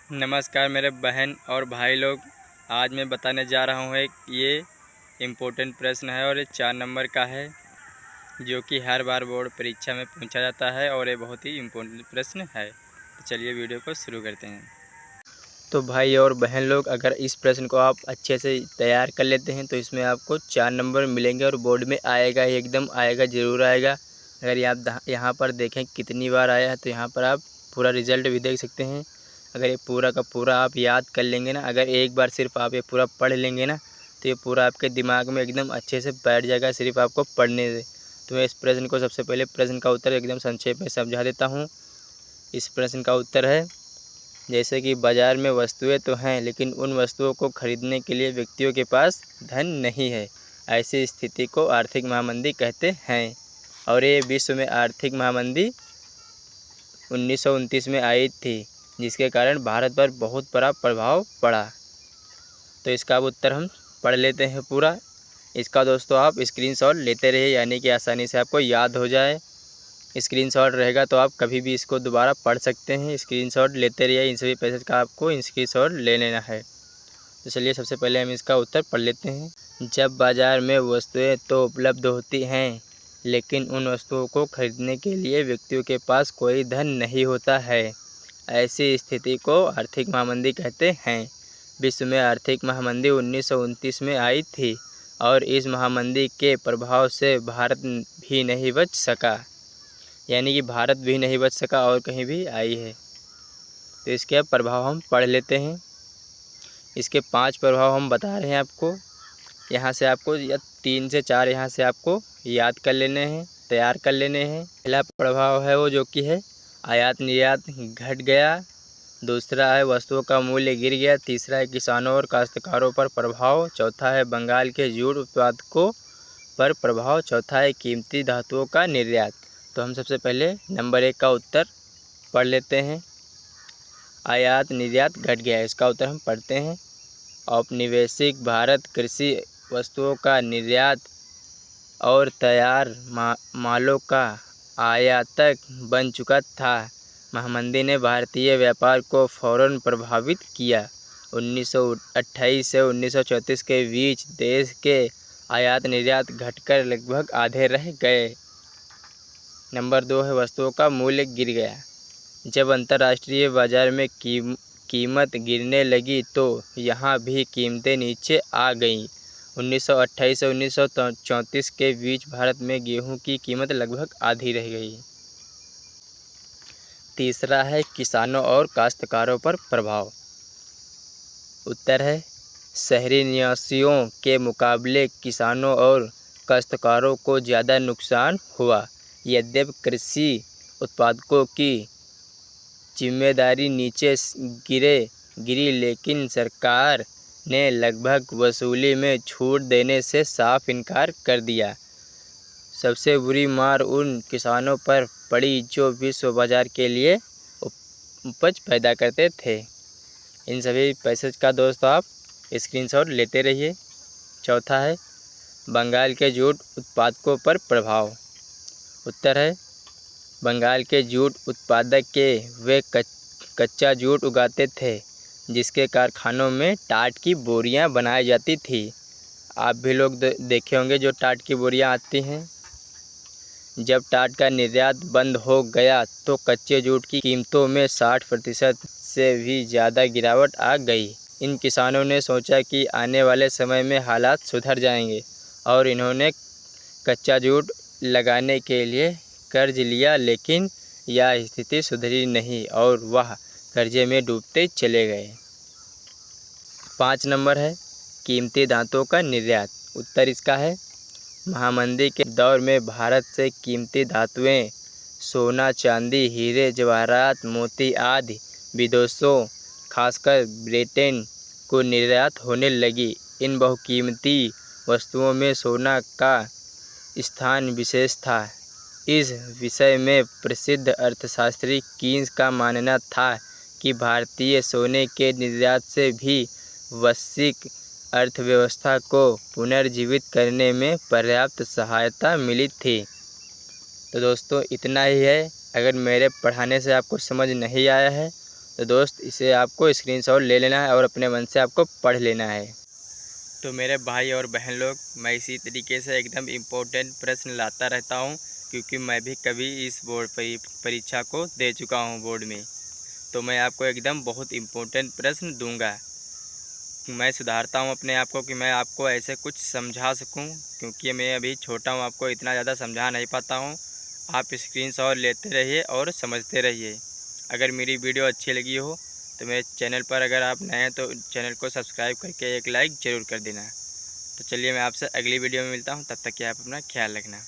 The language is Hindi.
नमस्कार मेरे बहन और भाई लोग। आज मैं बताने जा रहा हूँ एक ये इम्पोर्टेंट प्रश्न है और ये 4 नंबर का है, जो कि हर बार बोर्ड परीक्षा में पूछा जाता है और ये बहुत ही इम्पोर्टेंट प्रश्न है। तो चलिए वीडियो को शुरू करते हैं। तो भाई और बहन लोग, अगर इस प्रश्न को आप अच्छे से तैयार कर लेते हैं तो इसमें आपको 4 नंबर मिलेंगे और बोर्ड में आएगा, एकदम आएगा, ज़रूर आएगा। अगर आप यहाँ पर देखें कितनी बार आया है तो यहाँ पर आप पूरा रिज़ल्ट भी देख सकते हैं। अगर ये पूरा का पूरा आप याद कर लेंगे ना, अगर एक बार सिर्फ आप ये पूरा पढ़ लेंगे ना, तो ये पूरा आपके दिमाग में एकदम अच्छे से बैठ जाएगा, सिर्फ आपको पढ़ने से। तो मैं इस प्रश्न को सबसे पहले प्रश्न का उत्तर एकदम संक्षेप में समझा देता हूँ। इस प्रश्न का उत्तर है, जैसे कि बाज़ार में वस्तुएं तो हैं, लेकिन उन वस्तुओं को खरीदने के लिए व्यक्तियों के पास धन नहीं है। ऐसी स्थिति को आर्थिक महामंदी कहते हैं। और ये विश्व में आर्थिक महामंदी 1929 में आई थी, जिसके कारण भारत पर बहुत बड़ा प्रभाव पड़ा। तो इसका उत्तर हम पढ़ लेते हैं पूरा। इसका दोस्तों आप स्क्रीनशॉट लेते रहिए, यानी कि आसानी से आपको याद हो जाए। स्क्रीनशॉट रहेगा तो आप कभी भी इसको दोबारा पढ़ सकते हैं। स्क्रीनशॉट लेते रहिए, इन सभी पैसेज का आपको स्क्रीनशॉट ले लेना है। तो चलिए सबसे पहले हम इसका उत्तर पढ़ लेते हैं। जब बाज़ार में वस्तुएं तो उपलब्ध होती हैं, लेकिन उन वस्तुओं को खरीदने के लिए व्यक्तियों के पास कोई धन नहीं होता है, ऐसी स्थिति को आर्थिक महामंदी कहते हैं। विश्व में आर्थिक महामंदी 1929 में आई थी और इस महामंदी के प्रभाव से भारत भी नहीं बच सका, यानी कि भारत भी नहीं बच सका और कहीं भी आई है। तो इसके प्रभाव हम पढ़ लेते हैं। इसके 5 प्रभाव हम बता रहे हैं आपको। यहाँ से आपको या 3 से 4 यहाँ से आपको याद कर लेने हैं, तैयार कर लेने हैं। पहला प्रभाव है वो जो कि है आयात निर्यात घट गया। दूसरा है वस्तुओं का मूल्य गिर गया। तीसरा है किसानों और काश्तकारों पर प्रभाव। चौथा है बंगाल के जूट उत्पादकों पर प्रभाव। चौथा है कीमती धातुओं का निर्यात। तो हम सबसे पहले नंबर 1 का उत्तर पढ़ लेते हैं। आयात निर्यात घट गया, इसका उत्तर हम पढ़ते हैं। औपनिवेशिक भारत कृषि वस्तुओं का निर्यात और तैयार मालों का आयातक बन चुका था। महामंदी ने भारतीय व्यापार को फौरन प्रभावित किया। 1928 से 1934 के बीच देश के आयात निर्यात घटकर लगभग आधे रह गए। नंबर 2 है वस्तुओं का मूल्य गिर गया। जब अंतर्राष्ट्रीय बाजार में कीमत गिरने लगी तो यहाँ भी कीमतें नीचे आ गईं। 1928 से 1934 के बीच भारत में गेहूं की कीमत लगभग आधी रह गई। तीसरा है किसानों और काश्तकारों पर प्रभाव। उत्तर है शहरी निवासियों के मुकाबले किसानों और काश्तकारों को ज़्यादा नुकसान हुआ। यद्यपि कृषि उत्पादकों की जिम्मेदारी नीचे गिरी, लेकिन सरकार ने लगभग वसूली में छूट देने से साफ इनकार कर दिया। सबसे बुरी मार उन किसानों पर पड़ी जो विश्व बाजार के लिए उपज पैदा करते थे। इन सभी पैसेज का दोस्तों आप स्क्रीनशॉट लेते रहिए। चौथा है बंगाल के जूट उत्पादकों पर प्रभाव। उत्तर है बंगाल के जूट उत्पादक के वे कच्चा जूट उगाते थे, जिसके कारखानों में टाट की बोरियां बनाई जाती थी। आप भी लोग देखे होंगे जो टाट की बोरियां आती हैं। जब टाट का निर्यात बंद हो गया तो कच्चे जूट की कीमतों में 60% से भी ज़्यादा गिरावट आ गई। इन किसानों ने सोचा कि आने वाले समय में हालात सुधर जाएंगे और इन्होंने कच्चा जूट लगाने के लिए कर्ज लिया, लेकिन यह स्थिति सुधरी नहीं और वह कर्जे में डूबते चले गए। 5 नंबर है कीमती धातुओं का निर्यात। उत्तर इसका है महामंदी के दौर में भारत से कीमती धातुएं सोना, चांदी, हीरे, जवाहरात, मोती आदि विदेशों खासकर ब्रिटेन को निर्यात होने लगी। इन बहुकीमती वस्तुओं में सोना का स्थान विशेष था। इस विषय में प्रसिद्ध अर्थशास्त्री कीन्स का मानना था कि भारतीय सोने के निर्यात से भी वैश्विक अर्थव्यवस्था को पुनर्जीवित करने में पर्याप्त सहायता मिली थी। तो दोस्तों इतना ही है। अगर मेरे पढ़ाने से आपको समझ नहीं आया है तो दोस्त इसे आपको स्क्रीनशॉट ले लेना है और अपने मन से आपको पढ़ लेना है। तो मेरे भाई और बहन लोग, मैं इसी तरीके से एकदम इम्पोर्टेंट प्रश्न लाता रहता हूँ, क्योंकि मैं भी कभी इस बोर्ड परीक्षा को दे चुका हूँ बोर्ड में। तो मैं आपको एकदम बहुत इम्पोर्टेंट प्रश्न दूंगा। मैं सुधारता हूँ अपने आप को कि मैं आपको ऐसे कुछ समझा सकूँ, क्योंकि मैं अभी छोटा हूँ, आपको इतना ज़्यादा समझा नहीं पाता हूँ। आप स्क्रीनशॉट लेते रहिए और समझते रहिए। अगर मेरी वीडियो अच्छी लगी हो तो मेरे चैनल पर अगर आप नए हैं तो चैनल को सब्सक्राइब करके एक लाइक ज़रूर कर देना। तो चलिए मैं आपसे अगली वीडियो में मिलता हूँ, तब तक के आप अपना ख्याल रखना।